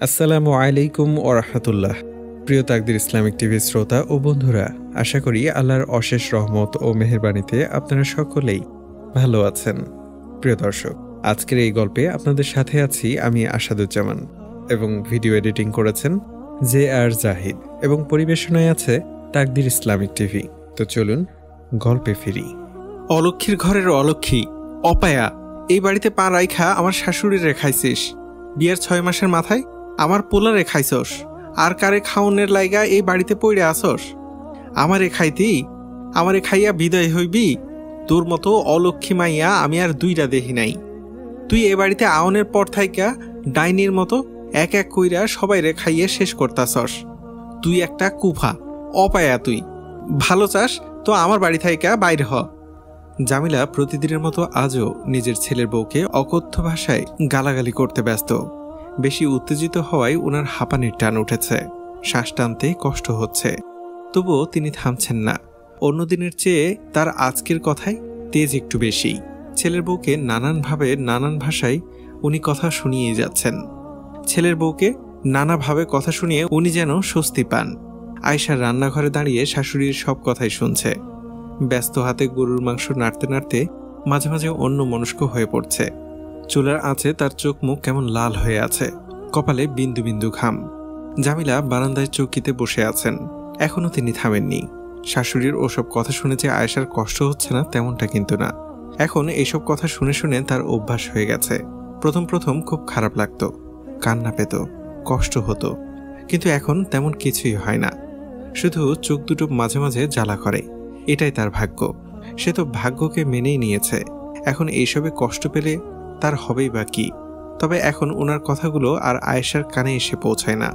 আসসালামু আলাইকুম ওয়া রাহমাতুল্লাহ। প্রিয় তাকদির ইসলামিক টিভি শ্রোতা ও বন্ধুরা, আশা করি আল্লাহর অশেষ রহমত ও মেহেরবানিতে আপনারা সকলেই ভালো আছেন। প্রিয় দর্শক, আজকের এই গল্পে আপনাদের সাথে আছি আমি আসাদুজ্জামান এবং ভিডিও এডিটিং করেছেন JR জাহিদ এবং পরিবেশনায় আছে তাকদির ইসলামিক টিভি। তো চলুন গল্পে ফিরি। অলক্ষীর ঘরের অলক্ষী অপায়া, এই বাড়িতে পা রাইখা আমার শাশুড়ি রেখাইছিস। বিয়ের 6 মাসের মাথায় আমার পোলা রেখাইছস, আর কারে খাওনের লাইগা এই বাড়িতে পড়ে আসস। আমারে খাইয়া বিদায় হইবি? তোর মতো অলক্ষী মাইয়া আমি আর দুইটা দেখি নাই। তুই এ বাড়িতে আওনের পর থাইকা ডাইনির মতো এক এক কইরা সবাই রেখাইয়ে শেষ করতাছস। তুই একটা কুফা অপায়া, তুই ভালো চাস তো আমার বাড়ি থাইকা বাইর হ। জামিলা প্রতিদিনের মতো আজও নিজের ছেলের বউকে অকথ্য ভাষায় গালাগালি করতে ব্যস্ত। বেশি উত্তেজিত হওয়ায় ওনার হাঁপানির টান উঠেছে, শ্বাস টানতে কষ্ট হচ্ছে। তবুও তিনি থামছেন না। অন্যদিনের চেয়ে তার আজকের কথায় তেজ একটু বেশি। ছেলের বউকে নানানভাবে নানান ভাষায় উনি কথা শুনিয়ে যাচ্ছেন। ছেলের বউকে নানাভাবে কথা শুনিয়ে উনি যেন স্বস্তি পান। আয়শার রান্নাঘরে দাঁড়িয়ে শাশুড়ির সব কথাই শুনছে। ব্যস্ত হাতে গরুর মাংস নাড়তে নাড়তে মাঝে মাঝে অন্য মনস্ক হয়ে পড়ছে। চুলার আঁচে তার চোখ মুখ কেমন লাল হয়ে আছে, কপালে বিন্দু বিন্দু ঘাম। জামিলা বারান্দায় চৌকিতে বসে আছেন, এখনো তিনি থামেননি। শাশুড়ির ওসব কথা শুনে যে আয়েশার কষ্ট হচ্ছে না তেমনটা কিন্তু না। এখন এইসব কথা শুনে শুনে তার অভ্যাস হয়ে গেছে। প্রথম প্রথম খুব খারাপ লাগতো, কান্না পেত, কষ্ট হতো, কিন্তু এখন তেমন কিছুই হয় না। শুধু চোখ দুটো মাঝে মাঝে জ্বালা করে। এটাই তার ভাগ্য। সে তো ভাগ্যকে মেনেই নিয়েছে। এখন এইসবে কষ্ট পেলে তার হবেই বা কি? তবে এখন ওনার কথাগুলো আর আয়েশার কানে এসে পৌঁছায় না।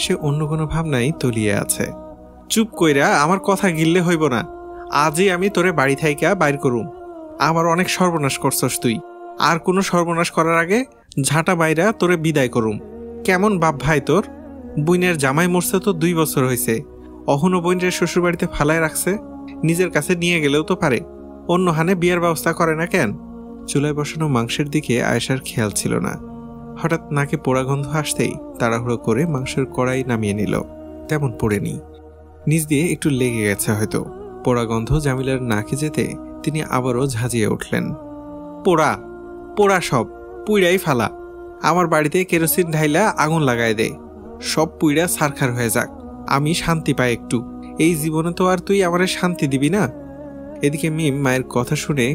সে অন্য কোনো ভাবনাই তলিয়ে আছে। চুপ কইরা আমার কথা গিললে হইব না। আজই আমি তোরে বাড়ি থাইকা বাইর করুম। আমার অনেক সর্বনাশ করছস তুই। আর কোনো সর্বনাশ করার আগে ঝাঁটা বাইরা তোরে বিদায় করুম। কেমন বাপ ভাই তোর? বইনের জামাই মরছে তো 2 বছর হয়েছে। অহনো বইনের শ্বশুর বাড়িতে ফালায় রাখছে। নিজের কাছে নিয়ে গেলেও তো পারে। অন্য হানে বিয়ের ব্যবস্থা করে না কেন? চুলায় বসানো মাংসের দিকে আয়েশার খেয়াল ছিল না। হঠাৎ নাকে পোড়া গন্ধ আসতেই তাড়াহুড়ো করে মাংসের কড়াই নামিয়ে নিল। তেমন পড়েনি, নিচ দিয়ে একটু লেগে গেছে হয়তো। পোড়া গন্ধ জামিলার নাকে যেতে তিনি আবারও ঝাঁঝিয়ে উঠলেন। পোড়া পোড়া সব পুইড়াই ফালা। আমার বাড়িতে কেরোসিন ঢাইলা আগুন লাগায় দে। সব পুইড়া সারখার হয়ে যাক, আমি শান্তি পাই একটু। এই জীবনে তো আর তুই আমারে শান্তি দিবি না। এদিকে মিম মায়ের কথা শুনে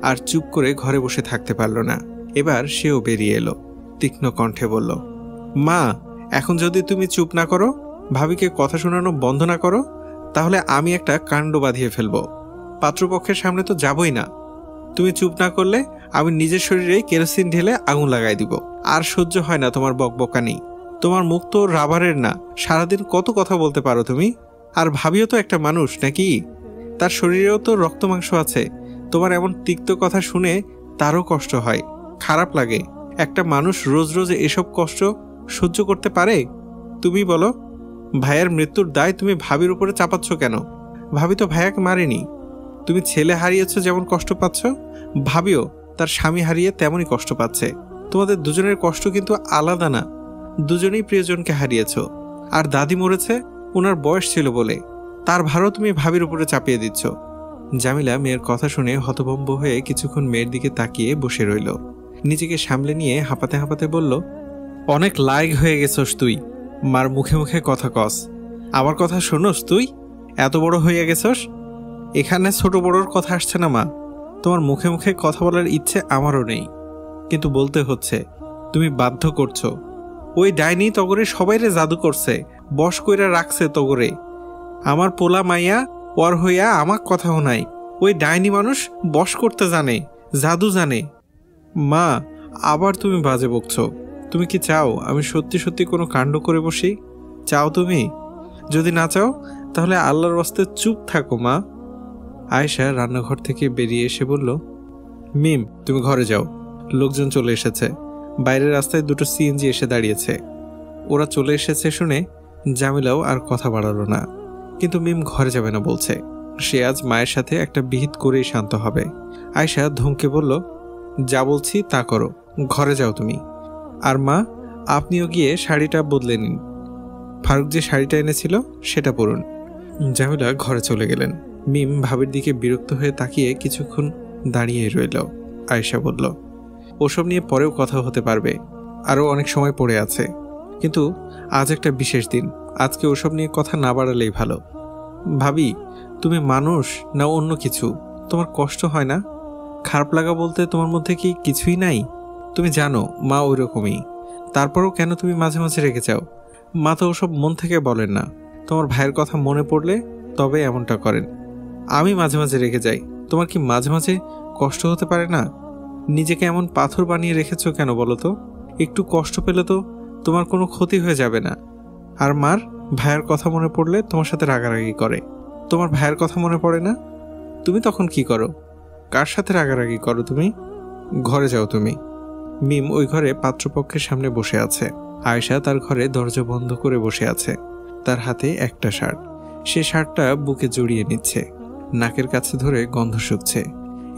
আর চুপ করে ঘরে বসে থাকতে পারল না। এবার সেও বেরিয়ে এলো, তীক্ষ্ণ কণ্ঠে বলল, মা, এখন যদি তুমি চুপ না করো, ভাবিকে কথা শোনানো বন্ধ না করো, তাহলে আমি একটা কাণ্ড বাঁধিয়ে ফেলবো। পাত্রপক্ষের সামনে তো যাবই না। তুমি চুপ না করলে আমি নিজের শরীরে কেরোসিন ঢেলে আগুন লাগাই দিব। আর সহ্য হয় না তোমার বকবকানি। তোমার মুখ তো রাবারের না, সারাদিন কত কথা বলতে পারো তুমি। আর ভাবিও তো একটা মানুষ নাকি? তার শরীরেও তো রক্ত মাংস আছে। তোমার এমন তিক্ত কথা শুনে তারও কষ্ট হয়, খারাপ লাগে। একটা মানুষ রোজ রোজ এসব কষ্ট সহ্য করতে পারে? তুমি বলো, ভাইয়ের মৃত্যুর দায় তুমি ভাবির উপরে চাপাচ্ছ কেন? ভাবি তো ভাইয়াকে মারেনি। তুমি ছেলে হারিয়েছ যেমন কষ্ট পাচ্ছ, ভাবিও তার স্বামী হারিয়ে তেমনই কষ্ট পাচ্ছে। তোমাদের দুজনের কষ্ট কিন্তু আলাদা না। দুজনেই প্রিয়জনকে হারিয়েছ। আর দাদি মরেছে ওনার বয়স ছিল বলে, তার ভারও তুমি ভাবির উপরে চাপিয়ে দিচ্ছ। জামিলা মেয়ের কথা শুনে হতভম্ব হয়ে কিছুক্ষণ মেয়ের দিকে তাকিয়ে বসে রইল। নিজেকে সামলে নিয়ে হাঁপাতে হাঁপাতে বলল, অনেক লাইক হয়ে গেছস তুই। মার মুখে মুখে কথা কস, আমার কথা শোনস তুই? এত বড় হয়ে গেছস। এখানে ছোট বড়র কথা আসছে না মা। তোমার মুখে মুখে কথা বলার ইচ্ছে আমারও নেই, কিন্তু বলতে হচ্ছে। তুমি বাধ্য করছো। ওই ডাইনি তগরে সবাইরে জাদু করছে, বশ কইরা রাখছে তগরে। আমার পোলা মাইয়া পর হইয়া আমার কথাও নাই। ওই ডাইনি মানুষ বশ করতে জানে, জাদু জানে। মা, আবার তুমি বাজে বকছো। তুমি কি চাও আমি সত্যি সত্যি কোনো কাণ্ড করে বসি? চাও তুমি? যদি না চাও তাহলে আল্লাহর ওয়াস্তে চুপ থাকো মা। আয়েশা রান্নাঘর থেকে বেরিয়ে এসে বলল, মিম, তুমি ঘরে যাও, লোকজন চলে এসেছে। বাইরের রাস্তায় 2টো সিএনজি এসে দাঁড়িয়েছে। ওরা চলে এসেছে শুনে জামিলাও আর কথা বাড়ালো না। কিন্তু মিম ঘরে যাবে না বলছে। সে আজ মায়ের সাথে একটা বিহিত করেই শান্ত হবে। আয়েশা ধমকে বলল, যা বলছি তা করো, ঘরে যাও তুমি। আর মা, আপনিও গিয়ে শাড়িটা বদলে নিন। ফারুক যে শাড়িটা এনেছিল সেটা পরুন। জামিলা ঘরে চলে গেলেন। মিম ভাবির দিকে বিরক্ত হয়ে তাকিয়ে কিছুক্ষণ দাঁড়িয়ে রইল। আয়েশা বলল, ওসব নিয়ে পরেও কথা হতে পারবে, আরও অনেক সময় পড়ে আছে, কিন্তু আজ একটা বিশেষ দিন, আজকে ওসব নিয়ে কথা না বাড়ালেই ভালো। ভাবি, তুমি মানুষ না অন্য কিছু? তোমার কষ্ট হয় না? খারাপ লাগা বলতে তোমার মধ্যে কি কিছুই নাই? তুমি জানো মা ওই রকমই, তারপরও কেন তুমি মাঝে মাঝে রেগে যাও? মা তো ওসব মন থেকে বলেন না, তোমার ভাইয়ের কথা মনে পড়লে তবে এমনটা করেন। আমি মাঝে মাঝে রেগে যাই, তোমার কি মাঝে মাঝে কষ্ট হতে পারে না? নিজেকে এমন পাথর বানিয়ে রেখেছো কেন বলো তো? একটু কষ্ট পেলে তো তোমার কোনো ক্ষতি হয়ে যাবে না। আর মার ভাইয়ের কথা মনে পড়লে তোমার সাথে রাগারাগি করে। তোমার ভাইয়ের কথা মনে পড়ে না? তুমি তখন কি করো? কার সাথে রাগারাগি করো তুমি? ঘরে যাও তুমি। মিম ওই ঘরে পাত্রপক্ষের সামনে বসে আছে। আয়েশা তার ঘরে দরজা বন্ধ করে বসে আছে। তার হাতে একটা শার্ট, সে শার্টটা বুকে জড়িয়ে নিচ্ছে, নাকের কাছে ধরে গন্ধ শুকছে।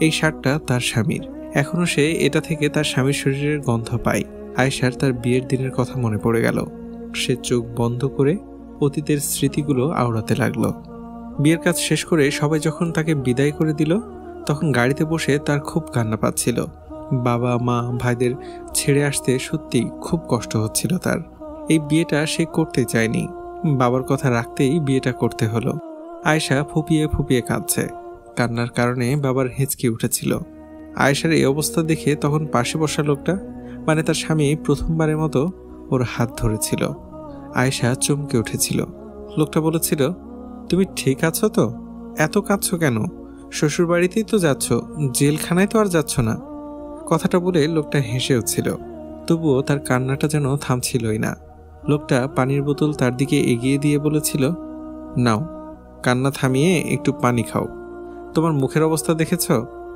এই শার্টটা তার স্বামীর, এখনো সে এটা থেকে তার স্বামীর শরীরের গন্ধ পায়। আয়েশার তার বিয়ের দিনের কথা মনে পড়ে গেল। সে চোখ বন্ধ করে অতীতের স্মৃতিগুলো আওড়াতে লাগলো। বিয়ের কাজ শেষ করে সবাই যখন তাকে বিদায় করে দিল, তখন গাড়িতে বসে তার খুব কান্না পাচ্ছিল। বাবা মা ভাইদের ছেড়ে আসতে সত্যি খুব কষ্ট হচ্ছিল তার। এই বিয়েটা সে করতে চায়নি, বাবার কথা রাখতেই বিয়েটা করতে হলো। আয়েশা ফুপিয়ে ফুপিয়ে কাঁদছে, কান্নার কারণে বাবার হেঁচকি উঠেছিল। আয়েশার এই অবস্থা দেখে তখন পাশে বসা লোকটা, মানে তার স্বামী, প্রথমবারের মতো ওর হাত ধরেছিল। আয়েশা চমকে উঠেছিল। লোকটা বলেছিল, তুমি ঠিক আছো তো? এত কাঁদছো কেন? শ্বশুর বাড়িতেই তো যাচ্ছ, জেলখানায় তো আর যাচ্ছ না। কথাটা বলে লোকটা হেসে উঠছিল, তবুও তার কান্নাটা যেন থামছিলই না। লোকটা পানির বোতল তার দিকে এগিয়ে দিয়ে বলেছিল, নাও, কান্না থামিয়ে একটু পানি খাও। তোমার মুখের অবস্থা দেখেছ?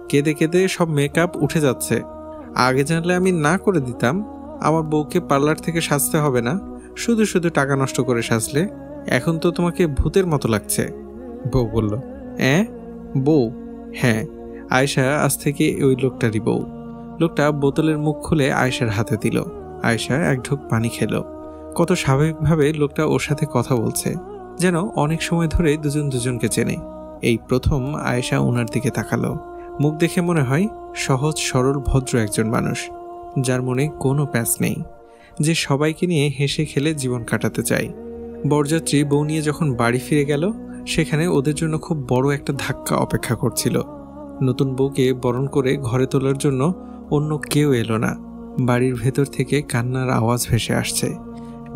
কেঁদে কেঁদে সব মেকআপ উঠে যাচ্ছে। আগে জানলে আমি না করে দিতাম। আমার বউকে পার্লার থেকে সাজতে হবে না, শুধু শুধু টাকা নষ্ট করে সাজলে। এখন তো তোমাকে ভূতের মতো লাগছে। বউ বলল, বউ? হ্যাঁ, আয়েশা আজ থেকে ওই লোকটারই বউ। লোকটা বোতলের মুখ খুলে আয়েশার হাতে দিল। আয়েশা এক ঢোক পানি খেল। কত স্বাভাবিকভাবে লোকটা ওর সাথে কথা বলছে, যেন অনেক সময় ধরে দুজন দুজনকে চেনে। এই প্রথম আয়েশা ওনার দিকে তাকালো। মুখ দেখে মনে হয় সহজ সরল ভদ্র একজন মানুষ, যার মনে কোনো প্যাঁচ নেই, যে সবাইকে নিয়ে হেসে খেলে জীবন কাটাতে চায়। বরযাত্রী বউ নিয়ে যখন বাড়ি ফিরে গেল, সেখানে ওদের জন্য খুব বড় একটা ধাক্কা অপেক্ষা করছিল। নতুন বউকে বরণ করে ঘরে তোলার জন্য অন্য কেউ এলো না। বাড়ির ভেতর থেকে কান্নার আওয়াজ ভেসে আসছে।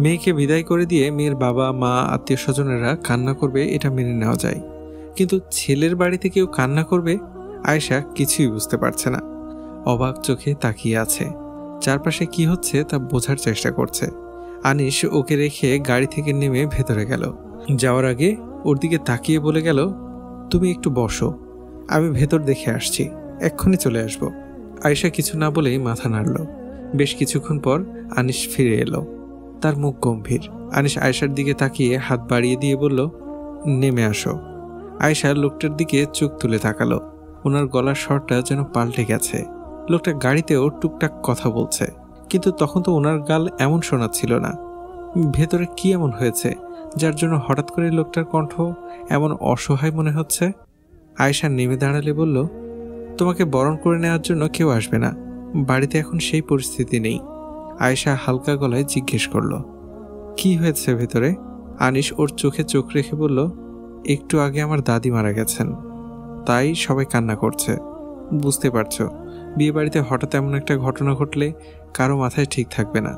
মেয়েকে বিদায় করে দিয়ে মেয়ের বাবা মা আত্মীয় স্বজনেরা কান্না করবে, এটা মেনে নেওয়া যায়, কিন্তু ছেলের বাড়িতে কেউ কান্না করবে? আয়েশা কিছুই বুঝতে পারছে না, অবাক চোখে তাকিয়ে আছে। চারপাশে কি হচ্ছে তা বোঝার চেষ্টা করছে। আনিস ওকে রেখে গাড়ি থেকে নেমে ভেতরে গেল। যাওয়ার আগে ওর দিকে তাকিয়ে বলে গেল, তুমি একটু বসো, আমি ভেতর দেখে আসছি, এক্ষুনি চলে আসব। আয়েশা কিছু না বলেই মাথা নাড়ল। বেশ কিছুক্ষণ পর আনিস ফিরে এলো। তার মুখ গম্ভীর। আনিস আয়েশার দিকে তাকিয়ে হাত বাড়িয়ে দিয়ে বলল, নেমে আসো। আয়েশা লোকটার দিকে চোখ তুলে তাকালো। ওনার গলার স্বরটা যেন পাল্টে গেছে। লোকটা গাড়িতেও টুকটাক কথা বলছে, কিন্তু তখন তো ওনার গাল এমন শোনাচ্ছিল না। ভেতরে কি এমন হয়েছে যার জন্য হঠাৎ করে লোকটার কণ্ঠ এমন অসহায় মনে হচ্ছে? আয়েশা নেমে দাঁড়ালে বলল, তোমাকে বরণ করে নেওয়ার জন্য কেউ আসবে না, বাড়িতে এখন সেই পরিস্থিতি নেই। আয়েশা হালকা গলায় জিজ্ঞেস করল, কি হয়েছে ভেতরে? আনিস ওর চোখে চোখ রেখে বলল, একটু আগে আমার দাদি মারা গেছেন, তাই সবাই কান্না করছে। বুঝতে পারছো, বিয়ে বাড়িতে হঠাৎ এমন একটা ঘটনা ঘটলে কারো মাথায় ঠিক থাকবে না।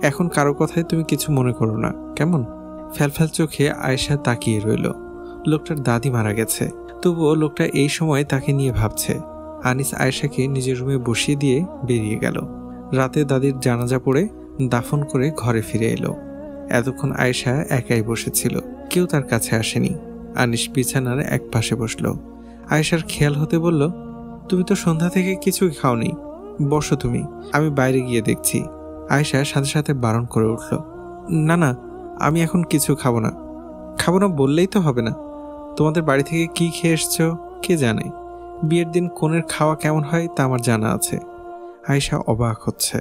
এখন কারো কথায় তুমি কিছু মনে করো না, কেমন? ফ্যালফ্যাল চোখে আয়েশা তাকিয়ে রইল। লোকটার দাদি মারা গেছে, তবুও লোকটা এই সময় তাকে নিয়ে ভাবছে। আনিস আয়েশাকে নিজের রুমে বসিয়ে দিয়ে বেরিয়ে গেল। রাতে দাদির জানাজা পড়ে দাফন করে ঘরে ফিরে এলো। এতক্ষণ আয়েশা একাই বসেছিল, কেউ তার কাছে আসেনি। আনিস বিছানার এক পাশে বসলো। আয়েশার খেয়াল হতে বলল, তুমি তো সন্ধ্যা থেকে কিছুই খাওনি, বসো তুমি, আমি বাইরে গিয়ে দেখছি। আয়েশা সাথে সাথে বারণ করে উঠল, না না, আমি এখন কিছু খাবো না। খাবো না বললেই তো হবে না, তোমাদের বাড়ি থেকে কি খেয়ে এসছো কে জানে। বিয়ের দিন কনের খাওয়া কেমন হয় তা আমার জানা আছে। আয়েশা অবাক হচ্ছে।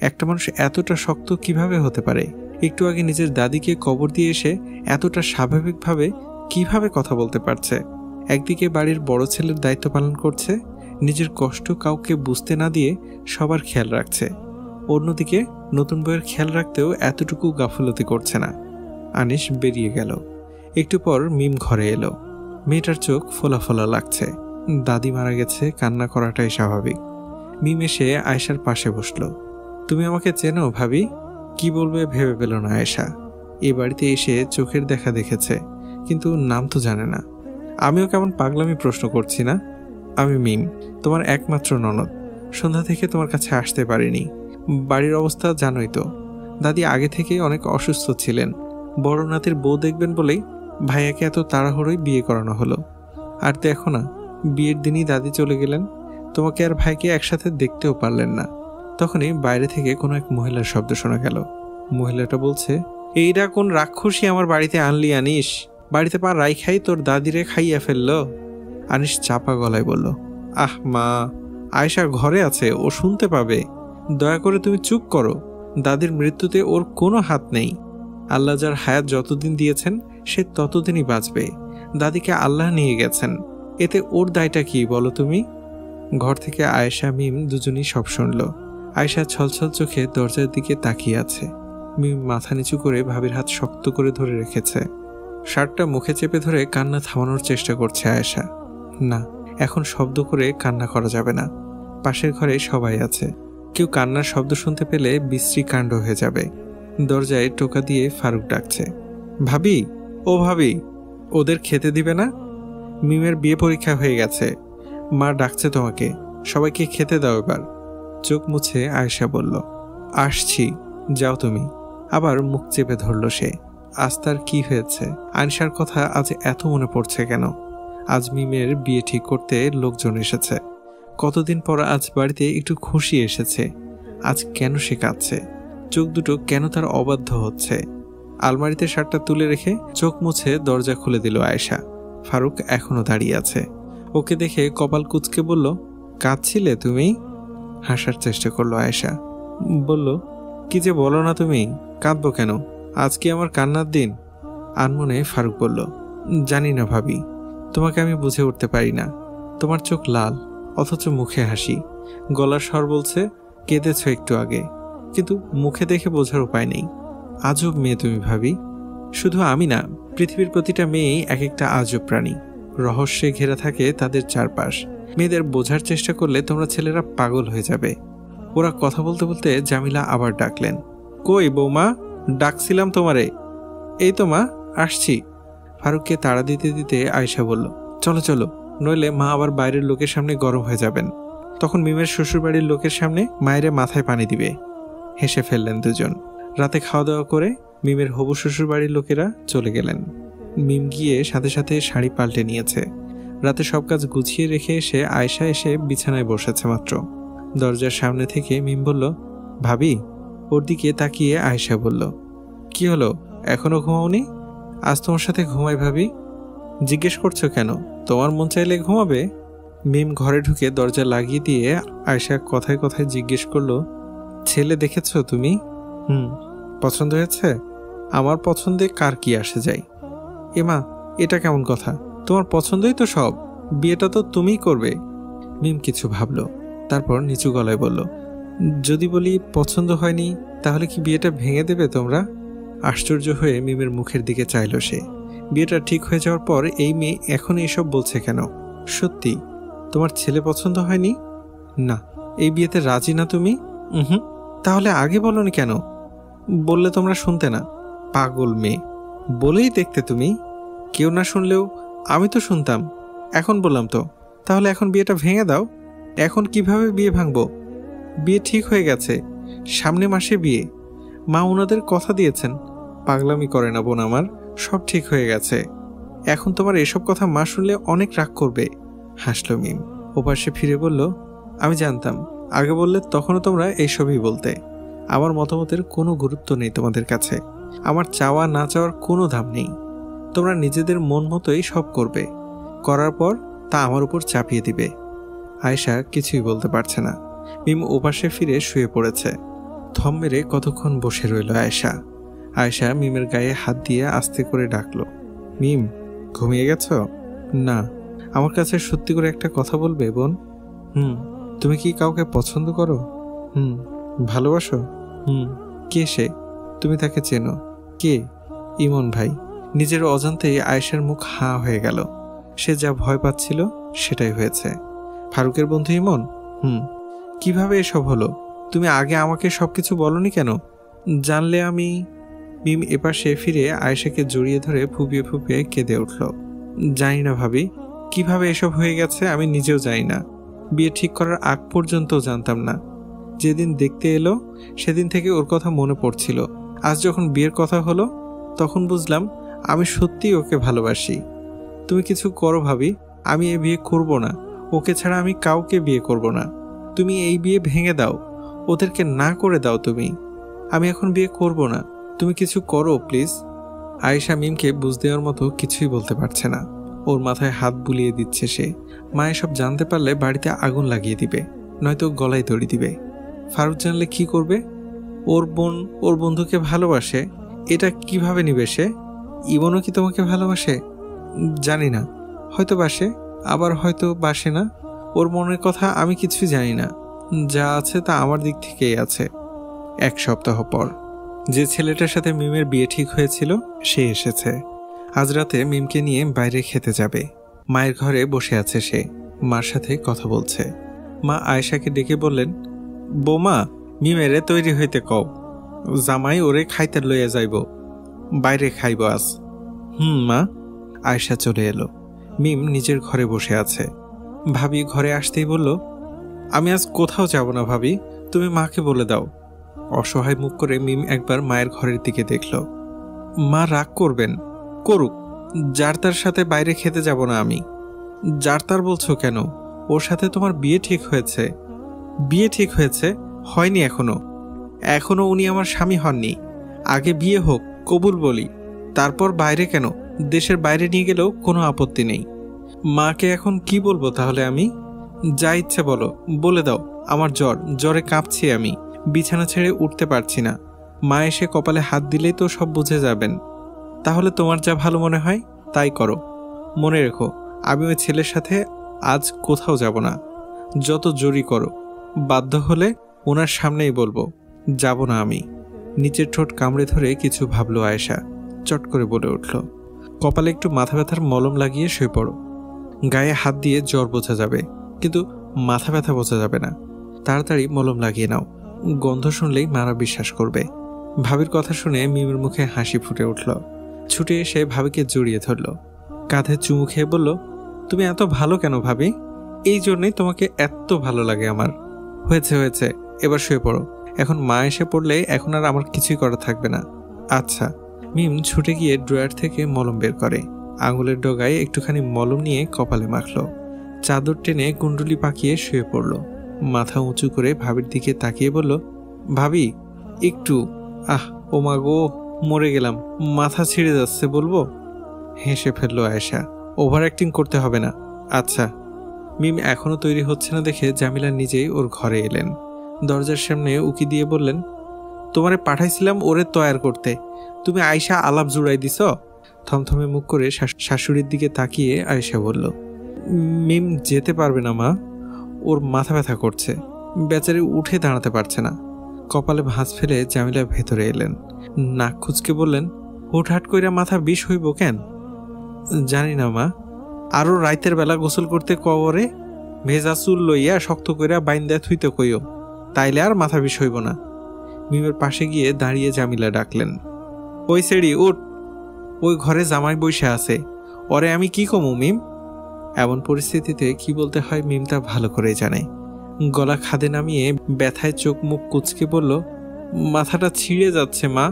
একটা মানুষ এতটা শক্ত কিভাবে হতে পারে? একটু আগে নিজের দাদিকে কবর দিয়ে এসে এতটা স্বাভাবিকভাবে কিভাবে কথা বলতে পারছে? একদিকে বাড়ির বড় ছেলের দায়িত্ব পালন করছে, নিজের কষ্ট কাউকে বুঝতে না দিয়ে সবার খেয়াল রাখছে। অন্যদিকে নতুন বউয়ের খেয়াল রাখতেও এতটুকু গাফলতি করছে না। আনিস বেরিয়ে গেল। একটু পর মিম ঘরে এলো। মেয়েটার চোখ ফোলা ফোলা লাগছে। দাদি মারা গেছে, কান্না করাটাই স্বাভাবিক। মিম এসে আয়েশার পাশে বসল। তুমি আমাকে চেনো ভাবি? কি বলবে ভেবে পেল না আয়েশা। এই বাড়িতে এসে চোখের দেখা দেখেছে, কিন্তু নাম তো জানে না। আমিও কেমন পাগলামি প্রশ্ন করছি না? আমি মিম, তোমার একমাত্র ননদ। সন্ধ্যা থেকে তোমার কাছে আসতে পারিনি। বাড়ির অবস্থা জানোই তো। দাদি আগে থেকেই অনেক অসুস্থ ছিলেন। বড় নাতির বউ দেখবেন বলেই ভাইয়াকে এত তাড়াহুড়োই বিয়ে করানো হলো। আর দেখো না, বিয়ের দিনই দাদি চলে গেলেন। তোমাকে আর ভাইকে একসাথে দেখতেও পারলেন না। তখনই বাইরে থেকে কোনো এক মহিলার শব্দ শোনা গেল। মহিলাটা বলছে, এইটা কোন রাক্ষসী আমার বাড়িতে আনলি আনিস? বাড়িতে পা রাইখাই তোর দাদিরে খাইয়া ফেললো। আনিস চাপা গলায় বলল, আহ মা, আয়েশা ঘরে আছে, ও শুনতে পাবে। দয়া করে তুমি চুপ করো। দাদির মৃত্যুতে ওর কোনো হাত নেই। আল্লাহ যার হায়াত যতদিন দিয়েছেন সে ততদিনই বাঁচবে। দাদিকে আল্লাহ নিয়ে গেছেন, এতে ওর দায়টা কি বলো তুমি? ঘর থেকে আয়েশা মিম দুজনই সব শুনল। আয়েশা ছলছল চোখে দরজার দিকে তাকিয়ে আছে। মিম মাথা নিচু করে ভাবির হাত শক্ত করে ধরে রেখেছে। শার্টটা মুখে চেপে ধরে কান্না থামানোর চেষ্টা করছে আয়েশা। না, এখন শব্দ করে কান্না করা যাবে না। পাশের ঘরে সবাই আছে, কেউ কান্নার শব্দ শুনতে পেলে বিশ্রী কাণ্ড হয়ে যাবে। দরজায় টোকা দিয়ে ফারুক ডাকছে, ভাবি, ও ভাবি, ওদের খেতে দিবে না? মিমের বিয়ে পরীক্ষা হয়ে গেছে, মা ডাকছে তোমাকে, সবাইকে খেতে দাও এবার। চোখ মুছে আয়েশা বলল, আসছি, যাও তুমি। আবার মুখ চেপে ধরল সে। আজ তার কি হয়েছে? আয়েশার কথা আজ এত মনে পড়ছে কেন? আজ মিমের বিয়ে ঠিক করতে লোকজন এসেছে। কতদিন পর আজ বাড়িতে একটু খুশি এসেছে। আজ কেন সে কাঁদছে? চোখ দুটো কেন তার অবাধ্য হচ্ছে? আলমারিতে শার্টটা তুলে রেখে চোখ মুছে দরজা খুলে দিল আয়েশা। ফারুক এখনো দাঁড়িয়ে আছে। ওকে দেখে কপাল কুঁচকে বলল, কাঁদছিলে তুমি? হাসার চেষ্টা করলো আয়েশা। বলল, কি যে বলো না তুমি, কাঁদবো কেন? আজ কি আমার কান্নার দিন? আনমনে ফারুক বলল, জানি না ভাবি, তোমাকে আমি বুঝে উঠতে পারি না। তোমার চোখ লাল, অথচ মুখে হাসি। গলার স্বর বলছে কেঁদেছ একটু আগে, কিন্তু মুখে দেখে বোঝার উপায় নেই। আজব মেয়ে তুমি ভাবি। শুধু আমি না, পৃথিবীর প্রতিটা মেয়েই এক একটা আজব প্রাণী। রহস্যে ঘেরা থাকে তাদের চারপাশ। মেয়েদের বোঝার চেষ্টা করলে তোমরা ছেলেরা পাগল হয়ে যাবে। ওরা কথা বলতে বলতে জামিলা আবার ডাকলেন, কই বৌমা, ডাকছিলাম তোমারে। এই তো মা, আসছি। ফারুককে তাড়া দিতে দিতে আয়েশা বলল, চলো চলো, নইলে মা আবার বাইরের লোকের সামনে গরম হয়ে যাবেন। তখন মিমের শ্বশুরবাড়ির লোকের সামনে মায়ের মাথায় পানি দিবে। হেসে ফেললেন দুজন। রাতে খাওয়া দাওয়া করে মিমের হবু শ্বশুরবাড়ির লোকেরা চলে গেলেন। মিম গিয়ে সাথে সাথে শাড়ি পাল্টে নিয়েছে। রাতে সব কাজ গুছিয়ে রেখে এসে আয়েশা এসে বিছানায় বসেছে মাত্র। দরজার সামনে থেকে মিম বলল, ভাবি। ওর দিকে তাকিয়ে আয়েশা বলল, কি হলো, এখনো ঘুমাওনি? আজ তোমার সাথে ঘুমাই ভাবি। জিজ্ঞেস করছো কেন? তোমার মন চাইলে ঘুমাবে। মিম ঘরে ঢুকে দরজা লাগিয়ে দিয়ে আয়েশা কথায় কথায় জিজ্ঞেস করলো, ছেলে দেখেছো তুমি? পছন্দ হয়েছে? আমার পছন্দে কার কি আসে যায়? এমা, এটা কেমন কথা? তোমার পছন্দই তো সব, বিয়েটা তো তুমিই করবে। মিম কিছু ভাবলো, তারপর নিচু গলায় বলল, যদি বলি পছন্দ হয়নি, তাহলে কি বিয়েটা ভেঙে দেবে তোমরা? আশ্চর্য হয়ে মিমের মুখের দিকে চাইল সে। বিয়েটা ঠিক হয়ে যাওয়ার পর এই মেয়ে এখন এইসব বলছে কেন? সত্যি তোমার ছেলে পছন্দ হয়নি? না। এই বিয়েতে রাজি না তুমি? তাহলে আগে বলনি কেন? বললে তোমরা শুনতে না। পাগল মেয়ে, বলেই দেখতে তুমি। কেউ না শুনলেও আমি তো শুনতাম। এখন বললাম তো, তাহলে এখন বিয়েটা ভেঙে দাও। এখন কিভাবে বিয়ে ভাঙবো? বিয়ে ঠিক হয়ে গেছে, সামনে মাসে বিয়ে। মা ওনাদের কথা দিয়েছেন। পাগলামি করে না বোন আমার, সব ঠিক হয়ে গেছে। এখন তোমার এসব কথা মা শুনলে অনেক রাগ করবে। হাসল মিম। ওপাশে ফিরে বলল, আমি জানতাম, আগে বললে তখনও তোমরা এইসবই বলতে। আমার মতামতের কোনো গুরুত্ব নেই তোমাদের কাছে। আমার চাওয়া না চাওয়ার কোনো দাম নেই। তোমরা নিজেদের মন মতোই সব করবে, করার পর তা আমার উপর চাপিয়ে দিবে। আয়েশা কিছুই বলতে পারছে না। মিম ওপাশে ফিরে শুয়ে পড়েছে। থম মেরে কতক্ষণ বসে রইল আয়েশা। আয়েশা মিমের গায়ে হাত দিয়ে আস্তে করে ডাকলো, মিম, ঘুমিয়ে গেছ? না। আমার কাছে সত্যি করে একটা কথা বলবে বোন? তুমি কি কাউকে পছন্দ করো? ভালোবাসো? কে সে? তুমি তাকে চেনো? কে? ইমন ভাই। নিজের অজান্তেই আয়েশার মুখ হাঁ হয়ে গেল। সে যা ভয় পাচ্ছিল সেটাই হয়েছে। ফারুকের বন্ধু ইমন? কিভাবে এসব হলো? তুমি আগে আমাকে সবকিছু বলনি কেন? জানলে আমি... মিম এপাশে ফিরে আয়েশাকে জড়িয়ে ধরে ফুপিয়ে ফুপিয়ে কেঁদে উঠল। জানি না ভাবি, কিভাবে এসব হয়ে গেছে আমি নিজেও জানি না। বিয়ে ঠিক করার আগ পর্যন্ত জানতাম না। যেদিন দেখতে এলো সেদিন থেকে ওর কথা মনে পড়ছিল। আজ যখন বিয়ের কথা হলো তখন বুঝলাম আমি সত্যিই ওকে ভালোবাসি। তুমি কিছু করো ভাবি, আমি এই বিয়ে করব না। ওকে ছাড়া আমি কাউকে বিয়ে করব না। তুমি এই বিয়ে ভেঙে দাও, ওদেরকে না করে দাও তুমি। আমি এখন বিয়ে করব না, তুমি কিছু করো প্লিজ। আয়েশা মিমকে বুঝ দেওয়ার মতো কিছুই বলতে পারছে না। ওর মাথায় হাত বুলিয়ে দিচ্ছে সে। মা এসব জানতে পারলে বাড়িতে আগুন লাগিয়ে দিবে, নয়তো গলায় দড়ি দিবে। ফারুক জানলে কি করবে? ওর বোন ওর বন্ধুকে ভালোবাসে, এটা কিভাবে নিবে সে? ইবনও কি তোমাকে ভালোবাসে? জানি না, হয়তো বাসে, আবার হয়তো বাসে না। ওর মনের কথা আমি কিছুই জানি না। যা আছে তা আমার দিক থেকেই আছে। 1 সপ্তাহ পর যে ছেলেটার সাথে মিমের বিয়ে ঠিক হয়েছিল সে এসেছে। আজ রাতে মিমকে নিয়ে বাইরে খেতে যাবে। মায়ের ঘরে বসে আছে সে, মার সাথে কথা বলছে। মা আয়েশাকে ডেকে বললেন, বৌমা, মিমেরে তৈরি হইতে কও, জামাই ওরে খাইতে লইয়া যাইব, বাইরে খাইব আজ। মা। আয়েশা চলে এলো। মিম নিজের ঘরে বসে আছে। ভাবি ঘরে আসতেই বলল, আমি আজ কোথাও যাব না ভাবি, তুমি মাকে বলে দাও। অসহায় মুখ করে মিম একবার মায়ের ঘরের দিকে দেখল। মা রাগ করবেন, করুক, যার তার সাথে বাইরে খেতে যাব না আমি। যার তার বলছো কেন? ওর সাথে তোমার বিয়ে ঠিক হয়েছে। বিয়ে ঠিক হয়েছে? হয়নি এখনো উনি আমার স্বামী হননি। আগে বিয়ে হোক, কবুল বলি, তারপর বাইরে কেন, দেশের বাইরে নিয়ে গেলেও কোনো আপত্তি নেই। মাকে এখন কি বলবো তাহলে আমি? যা ইচ্ছে বলো, বলে দাও। আমার জ্বরে কাঁপছি আমি, বিছানা ছেড়ে উঠতে পারছি না। মা এসে কপালে হাত দিলেই তো সব বুঝে যাবেন। তাহলে তোমার যা ভালো মনে হয় তাই করো। মনে রেখো, আমি ওই ছেলের সাথে আজ কোথাও যাব না। যত জোরই করো, বাধ্য হলে ওনার সামনেই বলবো যাব না আমি। নিচের ঠোঁট কামড়ে ধরে কিছু ভাবলো আয়েশা। চট করে বলে উঠল, কপালে একটু মাথা ব্যথার মলম লাগিয়ে শুয়ে পড়ো। গায়ে হাত দিয়ে জ্বর বোঝা যাবে, কিন্তু মাথা ব্যথা বোঝা যাবে না। তাড়াতাড়ি মলম লাগিয়ে নাও, গন্ধ শুনলেই মারা বিশ্বাস করবে। ভাবির কথা শুনে মিমের মুখে হাসি ফুটে উঠল। ছুটে এসে ভাবিকে জড়িয়ে ধরল, কাঁধে চুমু খেয়ে বলল, তুমি এত ভালো কেন ভাবি? এই জন্যই তোমাকে এত ভালো লাগে আমার। হয়েছে হয়েছে, এবার শুয়ে পড়ো। এখন মা এসে পড়লে এখন আর আমার কিছুই করা থাকবে না। আচ্ছা। মিম ছুটে গিয়ে ড্রয়ার থেকে মলম বের করে, আঙুলের ডগায় একটুখানি মলম নিয়ে কপালে মাখল। চাদর টেনে কুণ্ডুলি পাকিয়ে শুয়ে পড়ল। মাথা উঁচু করে ভাবির দিকে তাকিয়ে বলল, ভাবি একটু। ও মা গো, মরে গেলাম, মাথা ছিঁড়ে যাচ্ছে, বলবো? হেসে ফেললো আয়েশা। ওভার অ্যাক্টিং করতে হবে না। আচ্ছা। মিম এখনো তৈরি হচ্ছে না দেখে জামিলা নিজেই ওর ঘরে এলেন। দরজার সামনে উকি দিয়ে বললেন, তোমারে পাঠাইছিলাম ওরে তৈয়ার করতে, তুমি আয়েশা আলাপ জুড়াই দিছ। থমথমে মুখ করে শাশুড়ির দিকে তাকিয়ে আয়েশা বলল, মিম যেতে পারবে না মা, ওর মাথা ব্যথা করছে, বেচারি উঠে দাঁড়াতে পারছে না। কপালে ভাঁজ ফেলে জামিলা ভেতরে এলেন। নাক খুঁচকে বললেন, হুটহাট কইরা মাথা বিষ হইব কেন? জানি না মা, আরো রাইতের বেলা গোসল করতে কবরে ভেজা চুল লইয়া শক্ত কইরা বাইন্দা থুইতে কইও, তাইলে আর মাথা বিষ হইব না। মিমের পাশে গিয়ে দাঁড়িয়ে জামিলা ডাকলেন, ওই সেড়ি উঠ, ওই ঘরে জামাই বইসা আছে, ওরে আমি কি কমু মিম? এমন পরিস্থিতিতে কি বলতে হয় মিম তা ভালো করে জানে। গলা খাদে নামিয়ে ব্যথায় চোখ মুখ কুচকে বলল, মাথাটা ছিঁড়ে যাচ্ছে মা,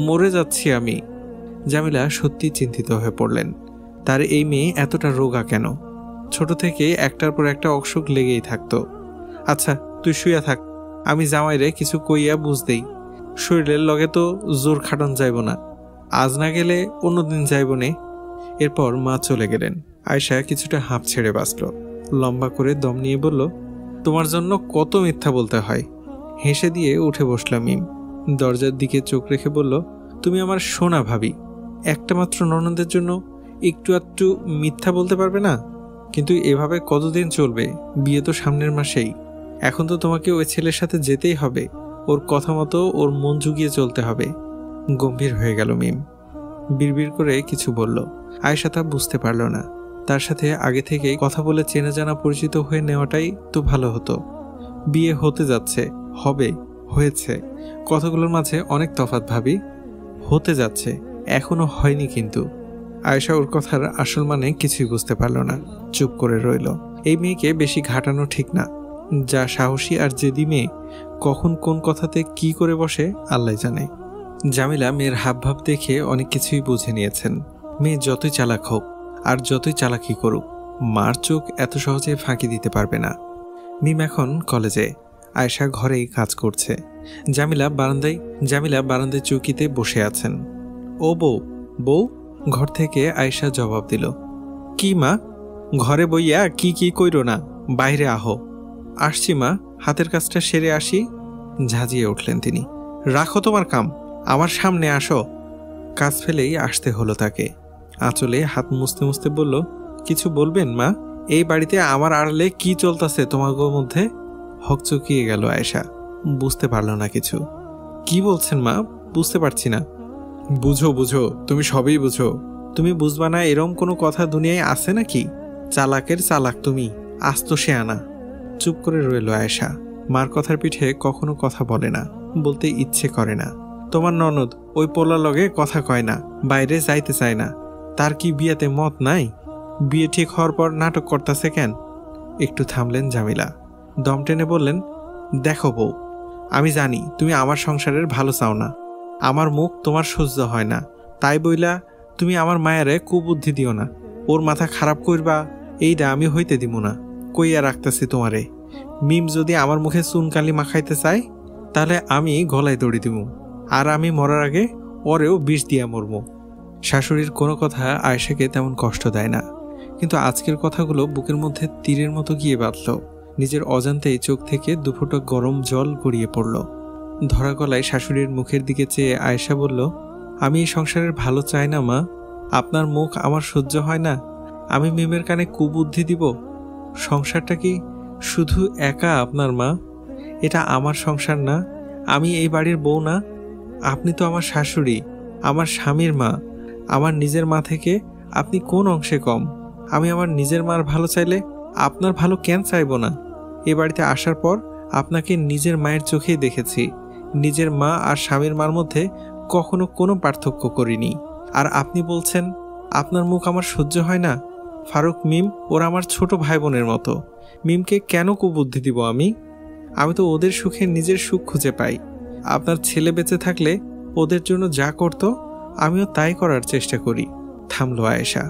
মরে যাচ্ছি আমি। জামিলা সত্যি চিন্তিত হয়ে পড়লেন। তার এই মেয়ে এতটা রোগা কেন? ছোট থেকে একটার পর একটা অসুখ লেগেই থাকতো। আচ্ছা তুই শুয়ে থাক, আমি জামাইরে কিছু কইয়া বুঝ দেই। শরীরের লগে তো জোর খাটান যাইব না, আজ না গেলে অন্যদিন যাইব নে। এরপর মা চলে গেলেন। আয়েশা কিছুটা হাঁপ ছেড়ে বাঁচল। লম্বা করে দম নিয়ে বলল, তোমার জন্য কত মিথ্যা বলতে হয়, হেসে দিয়ে উঠে বসলাম মিম। দরজার দিকে চোখ রেখে বলল, তুমি আমার সোনা ভাবি, একটা মাত্র ননদের জন্য একটু আধটু মিথ্যা বলতে পারবে না? কিন্তু এভাবে কতদিন চলবে? বিয়ে তো সামনের মাসেই। এখন তো তোমাকে ওই ছেলের সাথে যেতেই হবে, ওর কথা মতো ওর মন জুগিয়ে চলতে হবে। গম্ভীর হয়ে গেল মিম। বিড়বিড় করে কিছু বলল। আয়েশা তা বুঝতে পারল না। তার সাথে আগে থেকেই কথা বলে চেনা জানা পরিচিত হয়ে নেওয়াটাই তো ভালো হতো। বিয়ে হতে যাচ্ছে, হবে, হয়েছে, কথাগুলোর মাঝে অনেক তফাৎ ভাবি। হতে যাচ্ছে, এখনো হয়নি। কিন্তু আয়েশা ওর কথার আসল মানে কিছুই বুঝতে পারল না, চুপ করে রইল। এই মেয়েকে বেশি ঘাটানো ঠিক না। যা সাহসী আর জেদি মেয়ে, কখন কোন কথাতে কি করে বসে আল্লাহ জানে। জামিলা মেয়ের হাবভাব দেখে অনেক কিছুই বুঝে নিয়েছেন। মেয়ে যতই চালাক হোক আর যতই চালাকি করুক, মার চোখ এত সহজে ফাঁকি দিতে পারবে না। মিম এখন কলেজে, আয়েশা ঘরেই কাজ করছে। জামিলা বারান্দায় চৌকিতে বসে আছেন। ও বউ, বউ, ঘর থেকে আয়েশা জবাব দিল। কি মা? ঘরে বইয়া কি কি কইরো না, বাইরে আহো। আসছি মা, হাতের কাজটা সেরে আসি। ঝাঁঝিয়ে উঠলেন তিনি। রাখো তোমার কাম, আমার সামনে আসো। কাজ ফেলেই আসতে হলো তাকে। আঁচলে হাত মুছতে মুছতে বলল, কিছু বলবেন মা? এই বাড়িতে আমার আড়ালে কি চলতেছে তোমাদের মধ্যে? হকচকিয়ে গেল আয়েশা, বুঝতে পারল না কিছু। কি বলছেন মা? বুঝতে পারছি না। বুঝো বুঝো, তুমি সবই বুঝো। তুমি বুঝবা না এরম কোনো কথা দুনিয়ায় আছে নাকি? চালাকের চালাক তুমি, আস্ত সে আনা। চুপ করে রইল আয়েশা। মার কথার পিঠে কখনো কথা বলে না, বলতে ইচ্ছে করে না। তোমার ননদ ওই পোলা লগে কথা কয় না, বাইরে যাইতে চায় না। তার কি বিয়েতে মত নাই? বিয়ে ঠিক হওয়ার পর নাটক করতেছে কেন? একটু থামলেন জামিলা, দম টেনে বললেন, দেখো বউ, আমি জানি তুমি আমার সংসারের ভালো চাও না। আমার মুখ তোমার সহ্য হয় না, তাই বইলা তুমি আমার মায়েরে কুবুদ্ধি দিও না। ওর মাথা খারাপ করবা এইটা আমি হইতে দিব না, কইয়া রাখতেছি তোমারে। মিম যদি আমার মুখে চুনকালি মাখাইতে চায়, তাহলে আমি গলায় দড়ি দিব, আর আমি মরার আগে ওরেও বিষ দিয়া মরব। শাশুড়ির কোনো কথা আয়েশাকে তেমন কষ্ট দেয় না, কিন্তু আজকের কথাগুলো বুকের মধ্যে তীরের মতো গিয়ে বাঁধল। নিজের অজান্তেই চোখ থেকে দুফোঁটা গরম জল গড়িয়ে পড়ল। ধরা গলায় শাশুড়ির মুখের দিকে চেয়ে আয়েশা বলল, আমি এই সংসারের ভালো চাই না মা, আপনার মুখ আমার সহ্য হয় না। আমি মিমের কানে কুবুদ্ধি দিব? সংসারটা কি শুধু একা আপনার মা? এটা আমার সংসার না, আমি এই বাড়ির বউ না। আপনি তো আমার শাশুড়ি, আমার স্বামীর মা। আমার নিজের মা থেকে আপনি কোন অংশে কম? আমি আমার নিজের মার ভালো চাইলে আপনার ভালো কেন চাইব না? এ বাড়িতে আসার পর আপনাকে নিজের মায়ের চোখেই দেখেছি। নিজের মা আর স্বামীর মার মধ্যে কখনো কোনো পার্থক্য করিনি। আর আপনি বলছেন আপনার মুখ আমার সহ্য হয় না? ফারুক, মিম ওরা আমার ছোট ভাই বোনের মতো। মিমকে কেন কুবুদ্ধি দিব আমি? আমি তো ওদের সুখে নিজের সুখ খুঁজে পাই। আপনার ছেলে বেঁচে থাকলে ওদের জন্য যা করত আমিও তাই করার চেষ্টা করি। থামলো আয়েশা,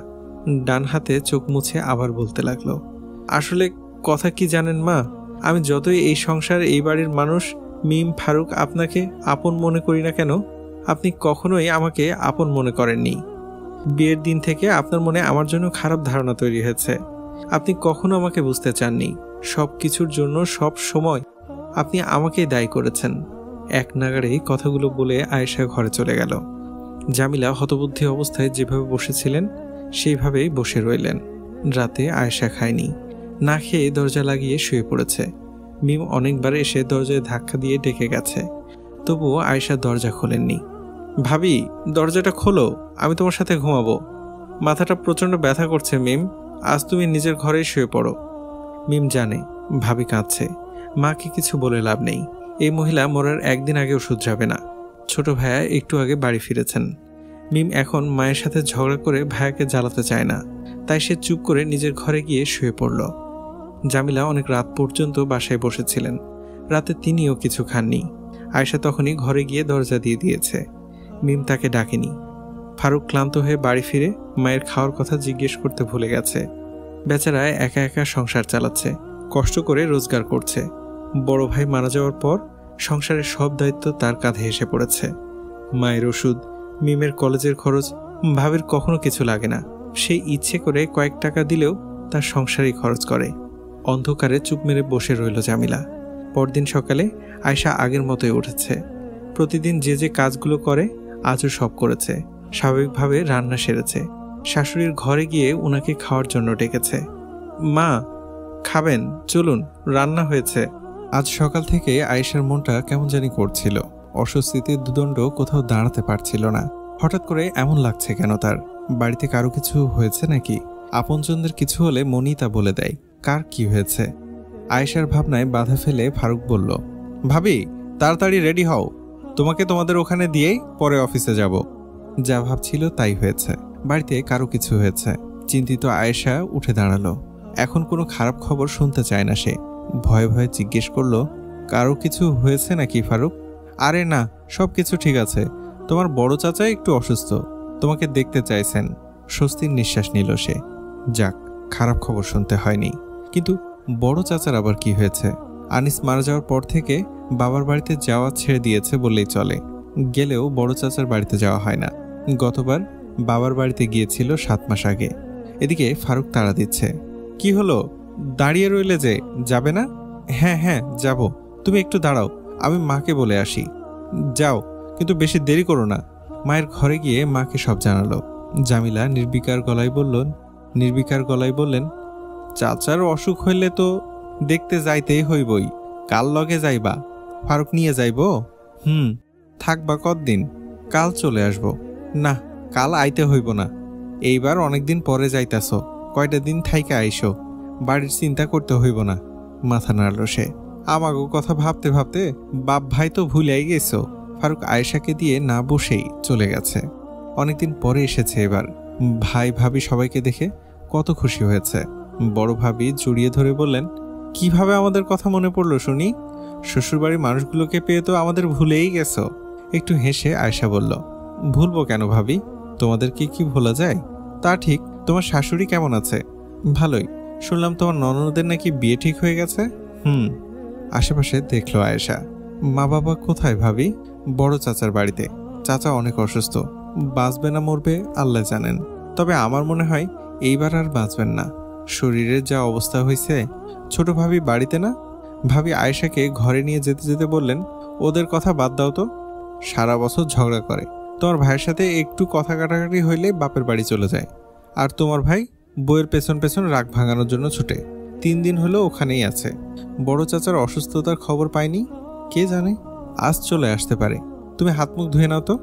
ডান হাতে চোখ মুছে আবার বলতে লাগলো, আসলে কথা কি জানেন মা, আমি যতই এই সংসার এই বাড়ির মানুষ মিম ফারুক আপনাকে আপন মনে করি না কেন, আপনি কখনোই আমাকে আপন মনে করেননি। বিয়ের দিন থেকে আপনার মনে আমার জন্য খারাপ ধারণা তৈরি হয়েছে। আপনি কখনো আমাকে বুঝতে চাননি। সব কিছুর জন্য সব সময় আপনি আমাকেই দায়ী করেছেন। এক নাগাড়েই কথাগুলো বলে আয়েশা ঘরে চলে গেল। জামিলা হতবুদ্ধি অবস্থায় যেভাবে বসেছিলেন সেইভাবেই বসে রইলেন। রাতে আয়েশা খায়নি, না খেয়ে দরজা লাগিয়ে শুয়ে পড়েছে। মিম অনেকবার এসে দরজায় ধাক্কা দিয়ে ডেকে গেছে, তবুও আয়েশা দরজা খোলেননি। ভাবি, দরজাটা খোলো, আমি তোমার সাথে ঘুমাবো। মাথাটা প্রচণ্ড ব্যথা করছে মিম, আজ তুমি নিজের ঘরেই শুয়ে পড়ো। মিম জানে ভাবি কাঁদছে, মাকে কিছু বলে লাভ নেই। এই মহিলা মরার একদিন আগেও শুধরাবে না। ছোট ভাইয়া একটু আগে বাড়ি ফিরেছেন। মিম এখন মায়ের সাথে ঝগড়া করে ভাইয়াকে জ্বালাতে চায় না, তাই সে চুপ করে নিজের ঘরে গিয়ে শুয়ে পড়ল। জামিলা অনেক রাত পর্যন্ত বাসায় বসেছিলেন। রাতে তিনিও কিছু খাননি। আয়েশা তখনই ঘরে গিয়ে দরজা দিয়ে দিয়েছে। মিম তাকে ডাকেনি। ফারুক ক্লান্ত হয়ে বাড়ি ফিরে মায়ের খাওয়ার কথা জিজ্ঞেস করতে ভুলে গেছে। বেচারা একা একা সংসার চালাচ্ছে, কষ্ট করে রোজগার করছে। বড় ভাই মারা যাওয়ার পর সংসারের সব দায়িত্ব তার কাঁধে এসে পড়েছে। মায়ের ওষুধ, মিমের কলেজের খরচ, ভাবির কখনো কিছু লাগে না। সে ইচ্ছে করে কয়েক টাকা দিলেও তার সংসারেই খরচ করে। অন্ধকারে চুপ মেরে বসে রইল জামিলা। পরদিন সকালে আয়শা আগের মতোই উঠেছে। প্রতিদিন যে যে কাজগুলো করে আজও সব করেছে। স্বাভাবিকভাবে রান্না সেরেছে। শাশুড়ির ঘরে গিয়ে ওনাকে খাওয়ার জন্য ডেকেছে। মা খাবেন, চলুন, রান্না হয়েছে। আজ সকাল থেকে আয়েশার মনটা কেমন জানি করছিল। অস্বস্তিতে দুদণ্ড কোথাও দাঁড়াতে পারছিল না। হঠাৎ করে এমন লাগছে কেন তার? বাড়িতে কারো কিছু হয়েছে নাকি? আপনজনদের কিছু হলে মনই তা বলে দেয় কার কি হয়েছে। আয়েশার ভাবনায় বাধা ফেলে ফারুক বলল, ভাবি তাড়াতাড়ি রেডি হও, তোমাকে তোমাদের ওখানে দিয়েই পরে অফিসে যাব। যা ভাবছিল তাই হয়েছে। বাড়িতে কারো কিছু হয়েছে। চিন্তিত আয়েশা উঠে দাঁড়ালো। এখন কোনো খারাপ খবর শুনতে চায় না সে। ভয়ে ভয়ে জিজ্ঞেস করলো, কারো কিছু হয়েছে নাকি ফারুক? আরে না, সব কিছু ঠিক আছে। তোমার বড় চাচা একটু অসুস্থ, তোমাকে দেখতে চাইছেন। স্বস্তির নিঃশ্বাস নিল সে। যাক, খারাপ খবর শুনতে হয়নি। কিন্তু বড় চাচার আবার কি হয়েছে? আনিস মারা যাওয়ার পর থেকে বাবার বাড়িতে যাওয়া ছেড়ে দিয়েছে বললেই চলে। গেলেও বড় চাচার বাড়িতে যাওয়া হয় না। গতবার বাবার বাড়িতে গিয়েছিল 7 মাস আগে। এদিকে ফারুক তাড়া দিচ্ছে, কি হলো, দাঁড়িয়ে রইলে যে, যাবে না? হ্যাঁ হ্যাঁ যাব, তুমি একটু দাঁড়াও, আমি মাকে বলে আসি। যাও, কিন্তু বেশি দেরি করো না। মায়ের ঘরে গিয়ে মাকে সব জানালো। জামিলা নির্বিকার গলায় বললেন, চাচার অসুখ হইলে তো দেখতে যাইতেই হইবই। কাল লগে যাইবা? ফারুক নিয়ে যাইব? থাকবা কতদিন? কাল চলে আসব। না, কাল আইতে হইব না, এইবার অনেকদিন পরে যাইতাছ, কয়টা দিন থাইকা আইসো, বাড়ির চিন্তা করতে হইব না। মাথা নাড়ল সে। আমাগো কথা ভাবতে ভাবতে বাপ ভাই তো ভুলেই গেছো। ফারুক আয়েশাকে দিয়ে না বসেই চলে গেছে। অনেকদিন পরে এসেছে এবার। ভাই ভাবি সবাইকে দেখে কত খুশি হয়েছে। বড় ভাবি জড়িয়ে ধরে বললেন, কিভাবে আমাদের কথা মনে পড়লো শুনি? শ্বশুরবাড়ির মানুষগুলোকে পেয়ে তো আমাদের ভুলেই গেছো। একটু হেসে আয়েশা বলল, ভুলবো কেন ভাবি, তোমাদেরকে কি ভোলা যায়? তা ঠিক, তোমার শাশুড়ি কেমন আছে? ভালোই। শুনলাম তোমার ননদের নাকি বিয়ে ঠিক হয়ে গেছে। আশেপাশে দেখলো আয়েশা। মা বাবা কোথায় ভাবি? বড় চাচার বাড়িতে। চাচা অনেক অসুস্থ, বাঁচবে না মরবে আল্লাহ জানেন। তবে আমার মনে হয় এইবার আর বাঁচবেন না। শরীরের যা অবস্থা হয়েছে। ছোট ভাবি বাড়িতে না? ভাবি আয়েশাকে ঘরে নিয়ে যেতে যেতে বললেন, ওদের কথা বাদ দাও তো, সারা বছর ঝগড়া করে। তোমার ভাইয়ের সাথে একটু কথা কাটাকাটি হইলে বাপের বাড়ি চলে যায়। আর তোমার ভাই বইয়ের পেছন পেছন রাগ ভাঙানোর জন্য ছুটে। 3 দিন হলো ওখানেই আছে। বড় চাচার অসুস্থতার খবর পাইনি, কে জানে আজ চলে আসতে পারে। তুমি হাত মুখ ধুয়ে নাও তো,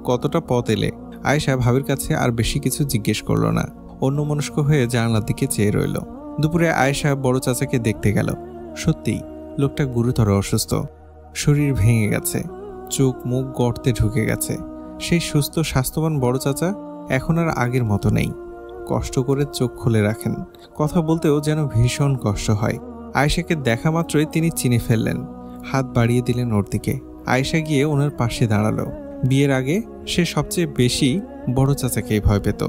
কতটা পথ এলে। আয়েশা ভাবির কাছে আর বেশি কিছু জিজ্ঞেস করলো না। অন্যমনস্ক হয়ে জানালার দিকে চেয়ে রইল। দুপুরে আয়েশা বড় চাচাকে দেখতে গেল। সত্যিই লোকটা গুরুতর অসুস্থ। শরীর ভেঙে গেছে, চোখ মুখ গর্তে ঢুকে গেছে। সেই সুস্থ স্বাস্থ্যবান বড় চাচা এখন আর আগের মতো নেই। কষ্ট করে চোখ খুলে রাখেন। কথা বলতেও যেন ভীষণ কষ্ট হয়। আয়েশাকে দেখা মাত্রই তিনি চিনে ফেললেন। হাত বাড়িয়ে দিলেন ওর দিকে। আয়েশা গিয়ে ওনার পাশে দাঁড়ালো। বিয়ের আগে সে সবচেয়ে বেশি বড় চাচাকেই ভয় পেত।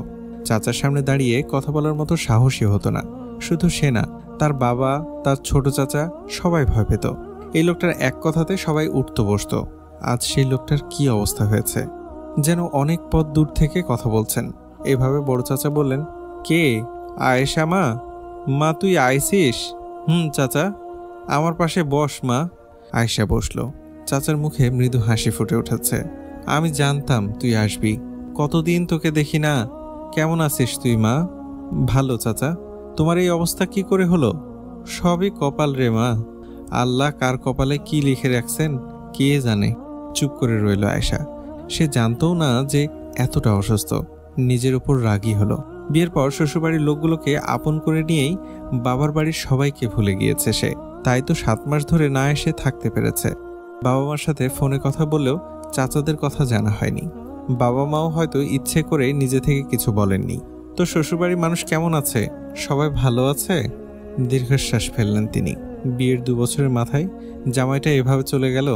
চাচার সামনে দাঁড়িয়ে কথা বলার মতো সাহসী হতো না। শুধু সে না, তার বাবা, তার ছোট চাচা সবাই ভয় পেত। এই লোকটার এক কথাতে সবাই উঠতো বসতো। আজ সেই লোকটার কি অবস্থা হয়েছে, যেন অনেক পথ দূর থেকে কথা বলছেন। এভাবে বড় চাচা বললেন, কে? আয়েশা মা? মা তুই আইসিস? চাচা, আমার পাশে বস মা। আয়েশা বসলো। চাচার মুখে মৃদু হাসি ফুটে উঠেছে। আমি জানতাম তুই আসবি, কতদিন তোকে দেখি না। কেমন আছিস তুই মা? ভালো চাচা। তোমার এই অবস্থা কি করে হলো? সবই কপাল রে মা, আল্লাহ কার কপালে কি লিখে রাখছেন কে জানে। চুপ করে রইল আয়েশা। সে জানতও না যে এতটা অসুস্থ। নিজের উপর রাগী হলো। বিয়ের পর শ্বশুরবাড়ির লোকগুলোকে আপন করে নিয়েই বাবার বাড়ির সবাইকে ভুলে গিয়েছে সে। তাই তো 7 মাস ধরে না এসে থাকতে পেরেছে। বাবা মার সাথে ফোনে কথা বললেও চাচাদের কথা জানা হয়নি। বাবা মাও হয়তো ইচ্ছে করে নিজে থেকে কিছু বলেননি। তো শ্বশুরবাড়ির মানুষ কেমন আছে? সবাই ভালো আছে? দীর্ঘশ্বাস ফেললেন তিনি। বিয়ের 2 বছরের মাথায় জামাইটা এভাবে চলে গেল।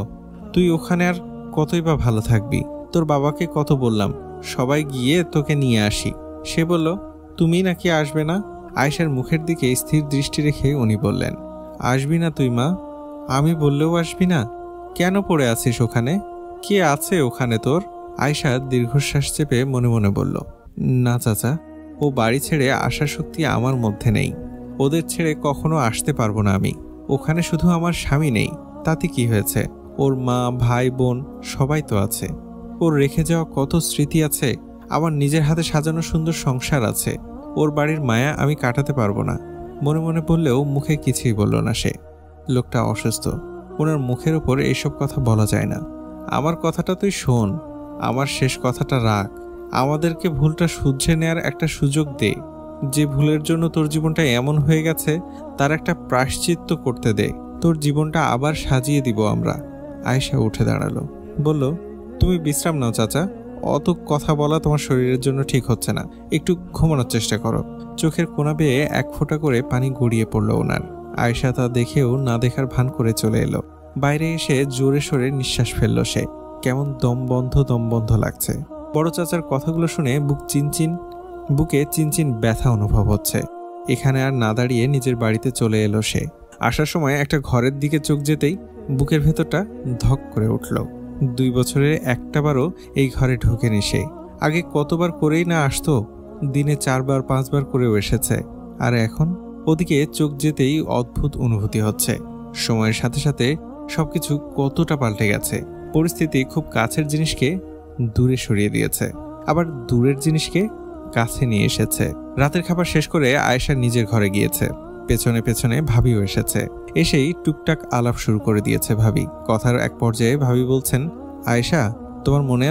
তুই ওখানে আর কতই বা ভালো থাকবি? তোর বাবাকে কত বললাম সবাই গিয়ে তোকে নিয়ে আসি, সে বলল তুমি নাকি আসবে না। আয়েশার মুখের দিকে স্থির দৃষ্টি রেখে উনি বললেন, আসবি না তুই মা? আমি বললেও আসবি না? কেন পড়ে আছিস ওখানে? কে আছে ওখানে তোর? আয়েশা দীর্ঘশ্বাস চেপে মনে মনে বলল, না চাচা, ও বাড়ি ছেড়ে আসার শক্তি আমার মধ্যে নেই। ওদের ছেড়ে কখনো আসতে পারবো না আমি। ওখানে শুধু আমার স্বামী নেই, তাতে কি হয়েছে? ওর মা, ভাই, বোন সবাই তো আছে। ওর রেখে যাওয়া কত স্মৃতি আছে, আমার নিজের হাতে সাজানো সুন্দর সংসার আছে। ওর বাড়ির মায়া আমি কাটাতে পারবো না। মনে মনে বললেও মুখে কিছুই বলল না সে। লোকটা অসুস্থ, ওনার মুখের ওপর এইসব কথা বলা যায় না। আমার কথাটা তুই শোন, আমার শেষ কথাটা রাখ। আমাদেরকে ভুলটা শুধরে নেয়ার একটা সুযোগ দে। যে ভুলের জন্য তোর জীবনটা এমন হয়ে গেছে তার একটা প্রায়শ্চিত্ত করতে দে। তোর জীবনটা আবার সাজিয়ে দিব আমরা। আয়েশা উঠে দাঁড়ালো, বলল, তুমি বিশ্রাম নাও চাচা, অত কথা বলা তোমার শরীরের জন্য ঠিক হচ্ছে না। একটু ঘুমানোর চেষ্টা করো। চোখের কোনা বেয়ে এক ফোঁটা করে পানি গড়িয়ে পড়ল ওনার। আয়েশা তা দেখেও না দেখার ভান করে চলে এলো। বাইরে এসে জোরে সোরে নিঃশ্বাস ফেলল সে। কেমন দমবন্ধ লাগছে। বড় চাচার কথাগুলো শুনে বুকে চিনচিন ব্যথা অনুভব হচ্ছে। এখানে আর না দাঁড়িয়ে নিজের বাড়িতে চলে এলো সে। আসার সময় একটা ঘরের দিকে চোখ যেতেই বুকের ভেতরটা ধক করে উঠল। 2 বছরে একটাবারও এই ঘরে ঢোকেনি সে। আগে কতবার করেই না আসতো, দিনে 4বার 5বার করেও এসেছে। আর এখন ওদিকে চোখ যেতেই অদ্ভুত অনুভূতি হচ্ছে। সময়ের সাথে সাথে সবকিছু কতটা পাল্টে গেছে। পরিস্থিতি খুব কাছের জিনিসকে দূরে সরিয়ে দিয়েছে, আবার দূরের জিনিসকে কাছে নিয়ে এসেছে। রাতের খাবার শেষ করে আয়েশা নিজের ঘরে গিয়েছে। পেছনে পেছনে ভাবিও এসেছে। এসেই টুকটাক আলাপ শুরু করে দিয়েছে ভাবি। কথার এক পর্যায়ে ভাবি বলছেন, আয়েশা, তোমার মনে